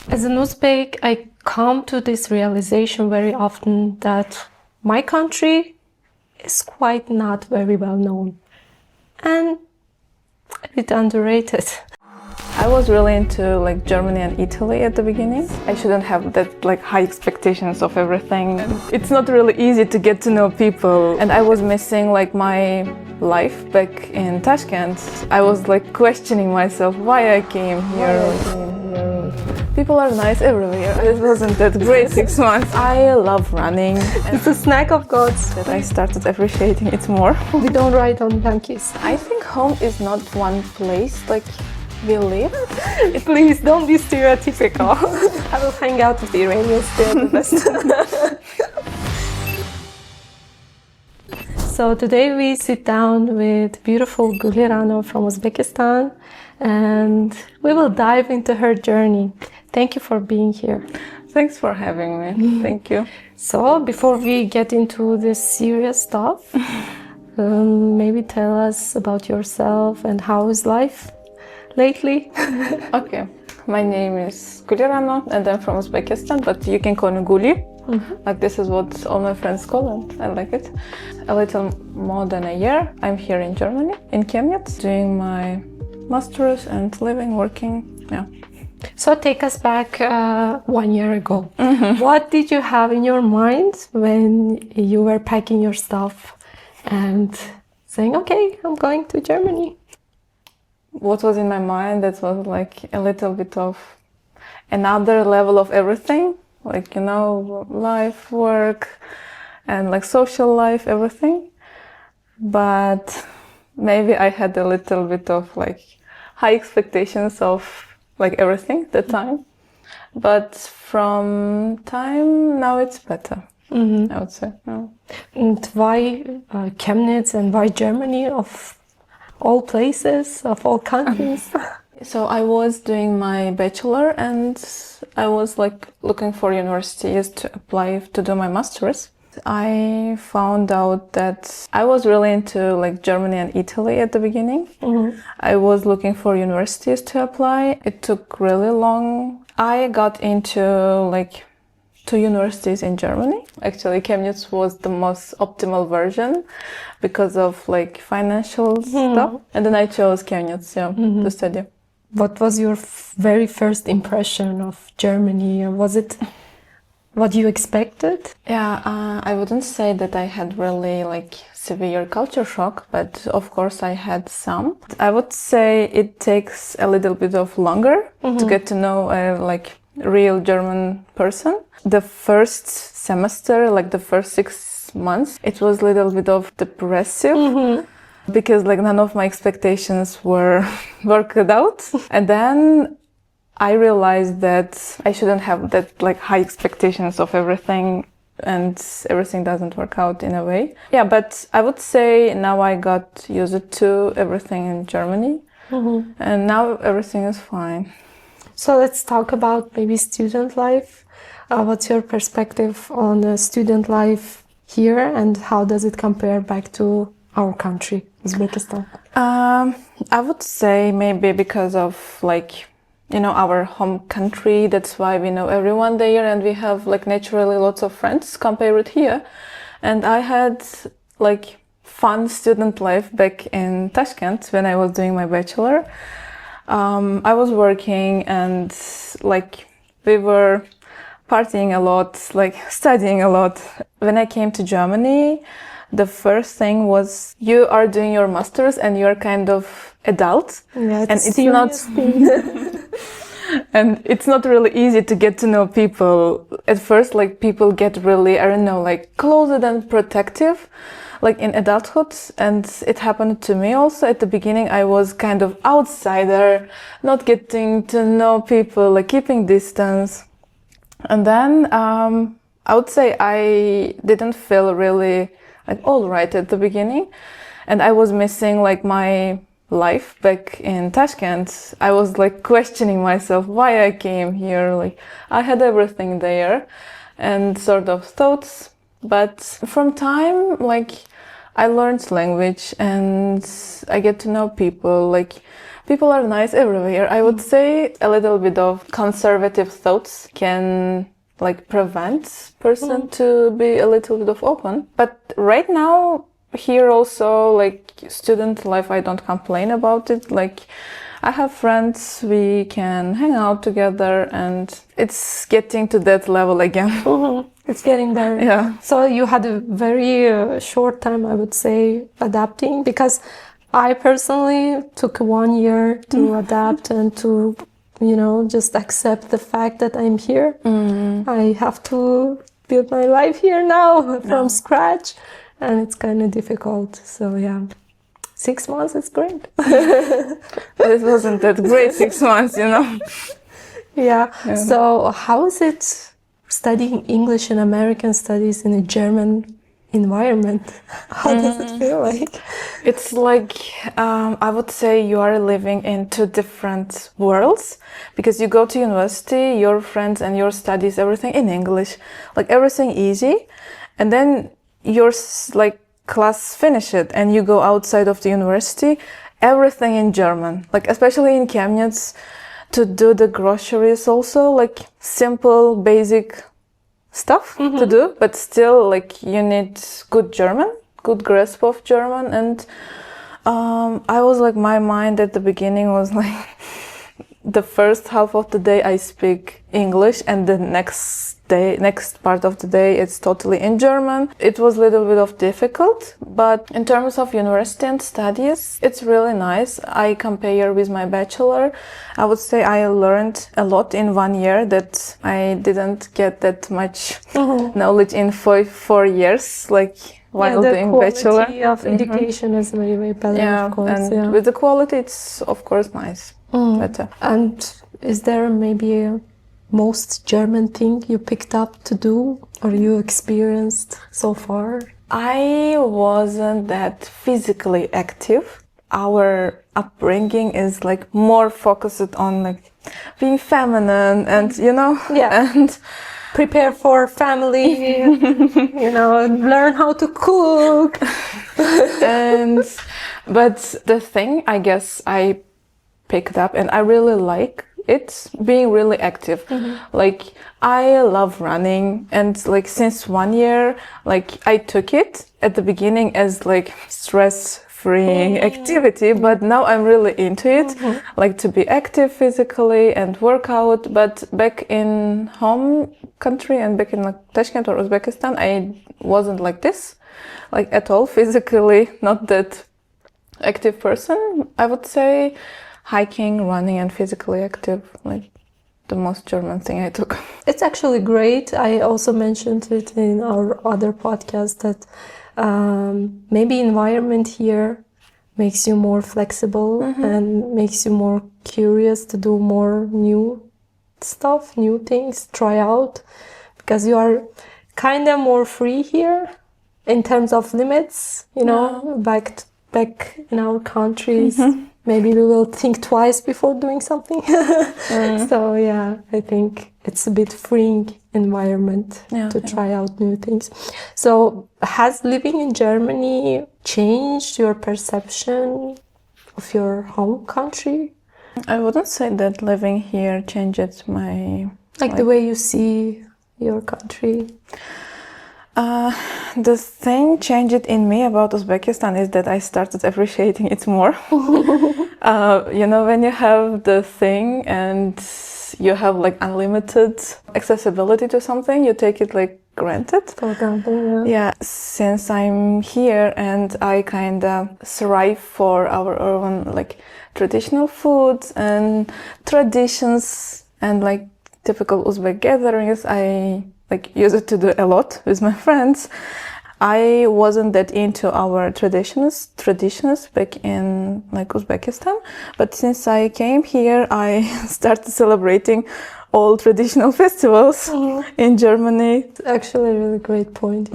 As an Uzbek, I come to this realization very often that my country is quite not very well known and a bit underrated. I was really into like Germany and Italy at the beginning. I shouldn't have that like high expectations of everything. It's not really easy to get to know people, and I was missing like my life back in Tashkent. I was like questioning myself why I came here. People are nice everywhere. It wasn't that great 6 months. I love running. It's a snack of gods. That I started appreciating it more. We don't ride on donkeys. I think home is not one place like we live. Please don't be stereotypical. I will hang out with the Iranians, they're the best. So today we sit down with beautiful Guli from Uzbekistan and we will dive into her journey. Thank you for being here. Thanks for having me. Thank you. So before we get into this serious stuff, maybe tell us about yourself and how is life lately? Okay, my name is Guli and I'm from Uzbekistan, but you can call me Guli. Like this is what all my friends call and I like it. A little more than a year I'm here in Germany, in Chemnitz, doing my master's and living, working, yeah. So take us back 1 year ago. What did you have in your mind when you were packing your stuff and saying, okay, I'm going to Germany? What was in my mind, that was like a little bit of another level of everything, like, you know, life, work, and like social life, everything. But maybe I had a little bit of like high expectations of like everything at the time. But from time now it's better, I would say. Yeah. And why Chemnitz and why Germany of all places, of all countries? So I was doing my bachelor and I was like looking for universities to apply to do my master's. I found out that I was really into like Germany and Italy at the beginning. I was looking for universities to apply. It took really long. I got into like 2 universities in Germany. Actually, Chemnitz was the most optimal version because of like financial stuff. And then I chose Chemnitz, to study. What was your very first impression of Germany? Was it what you expected? Yeah, I wouldn't say that I had really like severe culture shock, but of course I had some. I would say it takes a little bit of longer to get to know a like real German person. The first semester, like the first 6 months, it was a little bit of depressive. Because like none of my expectations were worked out. And then I realized that I shouldn't have that like high expectations of everything and everything doesn't work out in a way. Yeah, but I would say now I got used to everything in Germany and now everything is fine. So let's talk about maybe student life. What's your perspective on student life here and how does it compare back to our country, Uzbekistan? I would say maybe because of like, you know, our home country, that's why we know everyone there and we have like naturally lots of friends compared with here. And I had like fun student life back in Tashkent when I was doing my bachelor. I was working and like we were partying a lot, like studying a lot. When I came to Germany, the first thing was you are doing your master's and you're kind of adult. Yeah, and it's not and it's not really easy to get to know people. At first, like people get really, I don't know, like closer and protective, like in adulthood. And it happened to me also. At the beginning, I was kind of outsider, not getting to know people, like keeping distance. And then I would say I didn't feel really like all right at the beginning, and I was missing like my life back in Tashkent. I was like questioning myself why I came here. Like I had everything there and sort of thoughts, but from time like I learned language and I get to know people. Like People are nice everywhere. I would say a little bit of conservative thoughts can like prevent person to be a little bit of open. But right now here also like student life, I don't complain about it. Like I have friends, we can hang out together, and it's getting to that level again. It's getting there. Yeah. So you had a very short time, I would say, adapting, because I personally took 1 year to adapt and to, you know, just accept the fact that I'm here. I have to build my life here now from scratch, and it's kind of difficult. So yeah, 6 months is great. But it wasn't that great 6 months, you know. Yeah. So how is it studying English and American studies in a German environment? How does it feel like? It's like, I would say you are living in two different worlds, because you go to university, your friends and your studies, everything in English, like everything easy. And then your like class finish it and you go outside of the university, everything in German, like especially in Chemnitz, to do the groceries also, like simple, basic stuff to do, but still like you need good German, good grasp of German. And I was like, my mind at the beginning was like the first half of the day I speak English, and the next part of the day it's totally in German. It was a little bit of difficult, but in terms of university and studies, it's really nice. I compare with my bachelor. I would say I learned a lot in 1 year that I didn't get that much knowledge in 4 years, like while doing bachelor. The quality of education is very, very better, of course. And with the quality, it's of course nice, better. And is there maybe a most German thing you picked up to do or you experienced so far? I wasn't that physically active. Our upbringing is like more focused on like being feminine and, you know, and prepare for family, you know, learn how to cook. But the thing I guess I picked up, and I really like it, being really active. Like I love running, and like since 1 year, like I took it at the beginning as like stress-free activity, but now I'm really into it, like to be active physically and work out. But back in home country and back in like Tashkent or Uzbekistan, I wasn't like this, like at all, physically not that active person. I would say hiking, running, and physically active, like the most German thing I took. It's actually great. I also mentioned it in our other podcast that maybe environment here makes you more flexible and makes you more curious to do more new stuff, new things, try out, because you are kind of more free here in terms of limits, you know, back in our countries. Maybe we will think twice before doing something. So yeah, I think it's a bit freeing environment to try out new things. So has living in Germany changed your perception of your home country? I wouldn't say that living here changed my... Like the way you see your country? The thing changed in me about Uzbekistan is that I started appreciating it more. You know, when you have the thing and you have like unlimited accessibility to something, you take it like granted. For example, yeah. Since I'm here and I kind of strive for our own like traditional foods and traditions and like typical Uzbek gatherings, I like use it to do a lot with my friends. I wasn't that into our traditions back in like Uzbekistan, but since I came here, I started celebrating all traditional festivals in Germany. It's actually a really great point.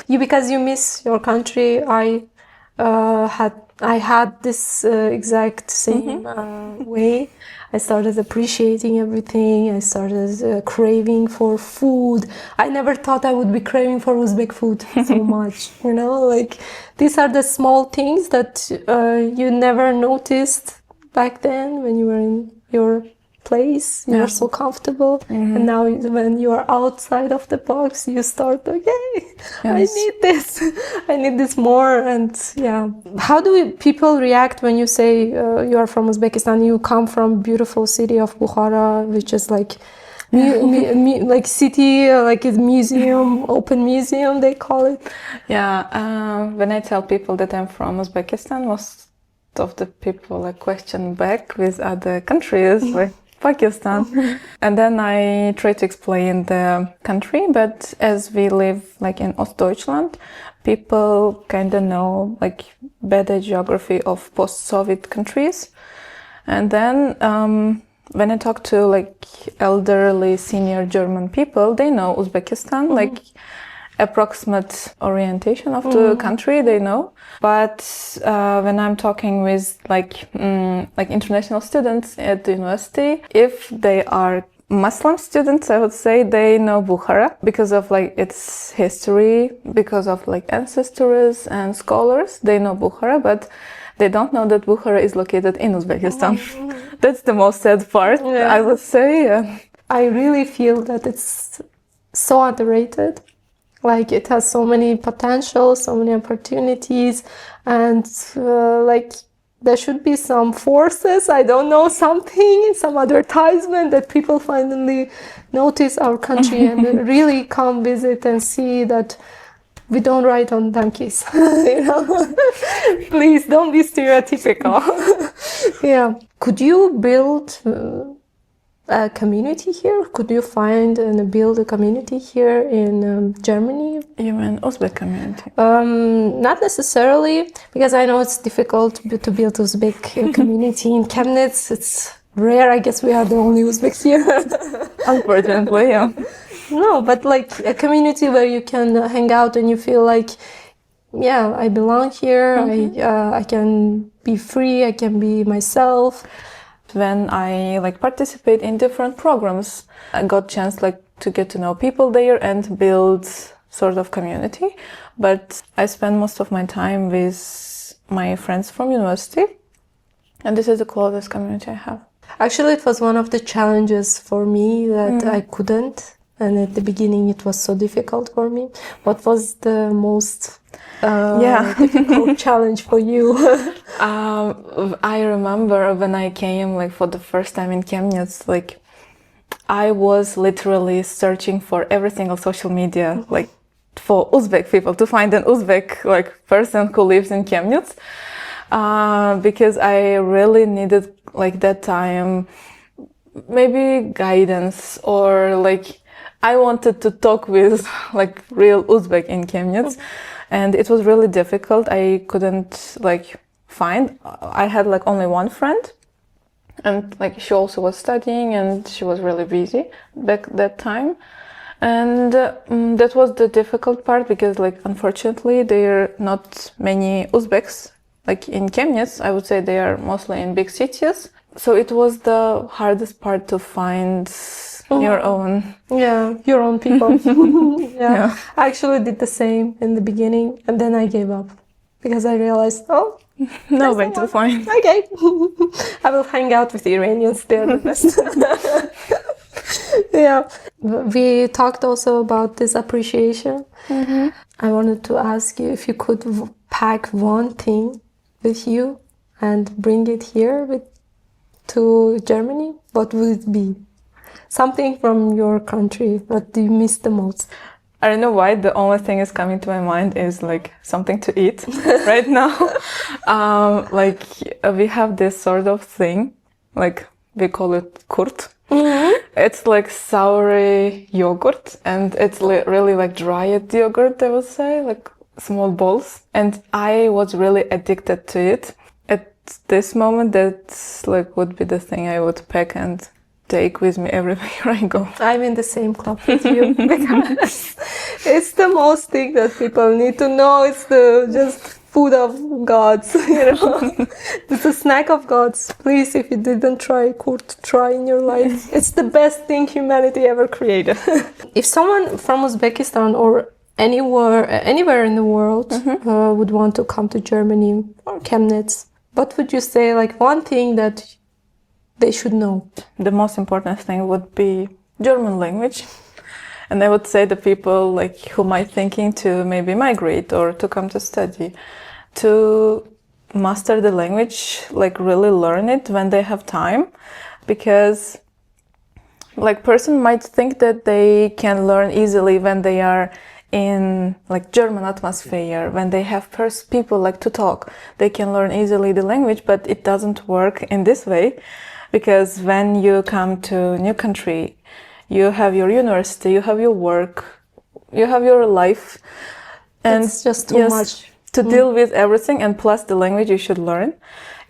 Because you miss your country. I had this exact same way. I started appreciating everything. I started craving for food. I never thought I would be craving for Uzbek food so much. You know, like these are the small things that you never noticed back then when you were in your place, you were so comfortable, and now when you are outside of the box, you start, okay, I need this more. And how do people react when you say you are from Uzbekistan? You come from beautiful city of Bukhara, which is like like city, like a museum, open museum they call it. When I tell people that I'm from Uzbekistan, most of the people like question back with other countries like Pakistan. And then I try to explain the country, but as we live like in Ostdeutschland, people kind of know like better geography of post-Soviet countries. And then when I talk to like elderly senior German people, they know Uzbekistan, like approximate orientation of the country they know. But when I'm talking with like international students at the university, if they are Muslim students, I would say they know Bukhara because of like its history, because of like ancestors and scholars. They know Bukhara, but they don't know that Bukhara is located in Uzbekistan. That's the most sad part, I would say. I really feel that it's so underrated. Like it has so many potential, so many opportunities, and like there should be some forces, I don't know, something, some advertisement that people finally notice our country and really come visit and see that we don't ride on donkeys. Please don't be stereotypical. Could you build a community here? Could you find and build a community here in Germany? You mean Uzbek community? Not necessarily, because I know it's difficult to build Uzbek community in Chemnitz. It's rare. I guess we are the only Uzbeks here. Unfortunately, No, but like a community where you can hang out and you feel like, I belong here. I can be free. I can be myself. When I like participate in different programs, I got chance like to get to know people there and build sort of community. But I spend most of my time with my friends from university, and this is the closest community I have. Actually, it was one of the challenges for me that I couldn't, and at the beginning it was so difficult for me. What was the most difficult challenge for you? I remember when I came like for the first time in Chemnitz, like I was literally searching for every single social media, like for Uzbek people, to find an Uzbek like person who lives in Chemnitz, because I really needed like that time maybe guidance, or like I wanted to talk with like real Uzbek in Chemnitz. And it was really difficult. I couldn't like find. I had like only one friend, and like she also was studying and she was really busy back that time. And that was the difficult part, because like unfortunately there are not many Uzbeks like in Chemnitz. I would say they are mostly in big cities. So it was the hardest part to find your own. Your own people. I actually did the same in the beginning, and then I gave up because I realized, no way to find. Okay, I will hang out with the Iranians. They're the best. We talked also about this appreciation. I wanted to ask you if you could pack one thing with you and bring it here to Germany. What would it be? Something from your country. What do you miss the most? I don't know why the only thing is coming to my mind is like something to eat right now. Like we have this sort of thing, like we call it kurt. It's like sour yogurt, and it's really like dried yogurt, I would say, like small balls. And I was really addicted to it. At this moment, that's like would be the thing I would pack and take with me everywhere I go. I'm in the same club with you, because it's the most thing that people need to know. It's the just food of gods, It's a snack of gods. Please, if you didn't try kurt, try in your life. It's the best thing humanity ever created. If someone from Uzbekistan or anywhere in the world would want to come to Germany or Chemnitz, what would you say, like one thing that they should know? The most important thing would be German language. And I would say the people like who might thinking to maybe migrate or to come to study, to master the language, like really learn it when they have time, because like person might think that they can learn easily when they are in like German atmosphere, when they have people like to talk, they can learn easily the language, but it doesn't work in this way, because when you come to a new country, you have your university, you have your work, you have your life, and it's just too much to deal with everything, and plus the language you should learn.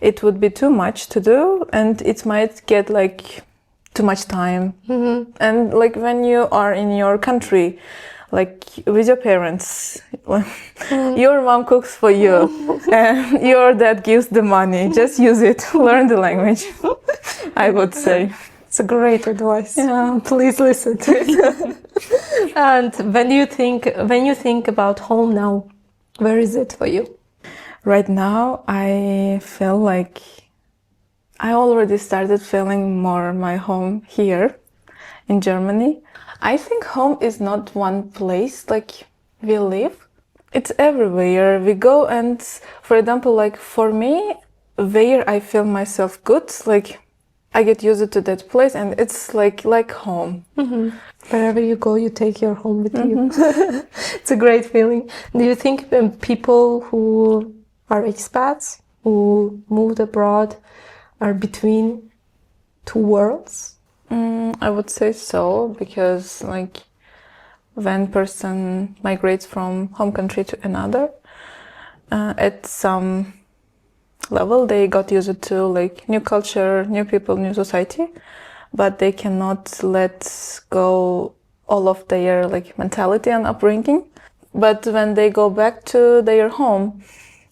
It would be too much to do, and it might get like too much time. And like when you are in your country, like with your parents, your mom cooks for you and your dad gives the money, just use it, learn the language, I would say. It's a great advice. Yeah. Please listen to it. And when you think about home now, where is it for you? Right now, I feel like I already started feeling more my home here in Germany. I think home is not one place like we live. It's everywhere we go, and for example, like for me, where I feel myself good, like I get used to that place, and it's like home. Wherever you go, you take your home with you. It's a great feeling. Do you think people who are expats, who moved abroad, are between two worlds? I would say so, because like when person migrates from home country to another, at some level they got used to like new culture, new people, new society, but they cannot let go all of their like mentality and upbringing. But when they go back to their home,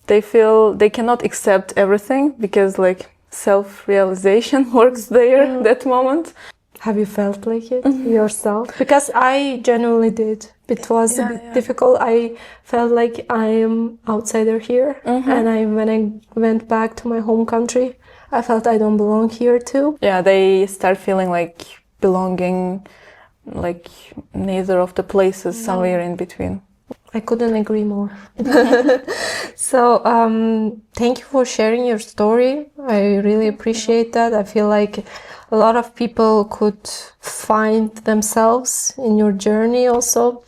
they feel they cannot accept everything, because like self-realization works there that moment. Have you felt like it yourself? Because I genuinely did. It was a bit difficult. I felt like I am outsider here, and when I went back to my home country, I felt I don't belong here too. Yeah, they start feeling like belonging, like neither of the places, somewhere in between. I couldn't agree more. So, thank you for sharing your story. I really appreciate that. I feel like a lot of people could find themselves in your journey also.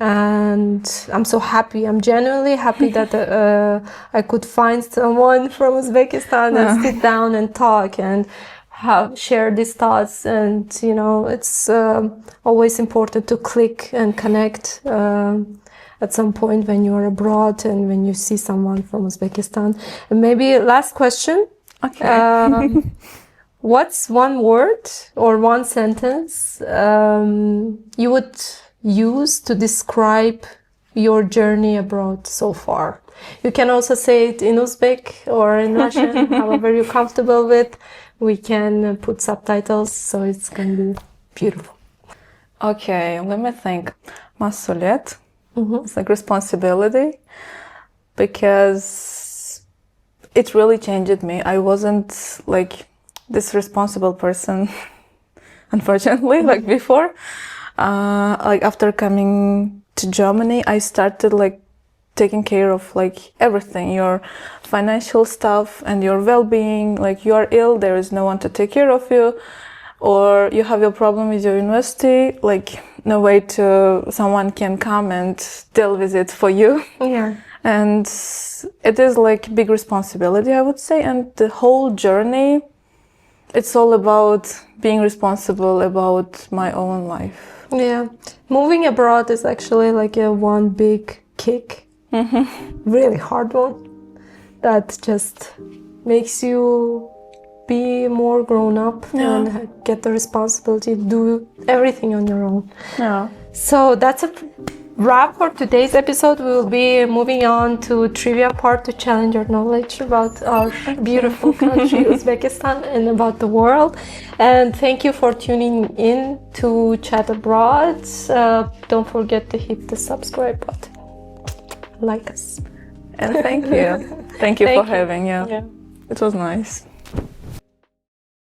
And I'm so happy. I'm genuinely happy that I could find someone from Uzbekistan and sit down and talk and share these thoughts. And, you know, it's always important to click and connect at some point when you are abroad and when you see someone from Uzbekistan. And maybe last question. Okay. What's one word or one sentence you would use to describe your journey abroad so far? You can also say it in Uzbek or in Russian, however you're comfortable with. We can put subtitles, so it's going to be beautiful. Okay, let me think. Mas'uliyet. It's like responsibility, because it really changed me. I wasn't like this responsible person, unfortunately, like before. Like after coming to Germany, I started like taking care of like everything, your financial stuff and your well-being. Like you are ill, there is no one to take care of you, or you have your problem with your university, like no way to someone can come and deal with it for you. Yeah. And it is like big responsibility, I would say. And the whole journey, it's all about being responsible about my own life. Yeah. Moving abroad is actually like a one big kick. Really hard one. That just makes you be more grown up and get the responsibility to do everything on your own. Yeah. So that's a wrap for today's episode. We will be moving on to trivia part to challenge your knowledge about our beautiful country, Uzbekistan, and about the world. And thank you for tuning in to Chat Abroad. Don't forget to hit the subscribe button. Like us. And thank you. Thank you for having you. Yeah. It was nice.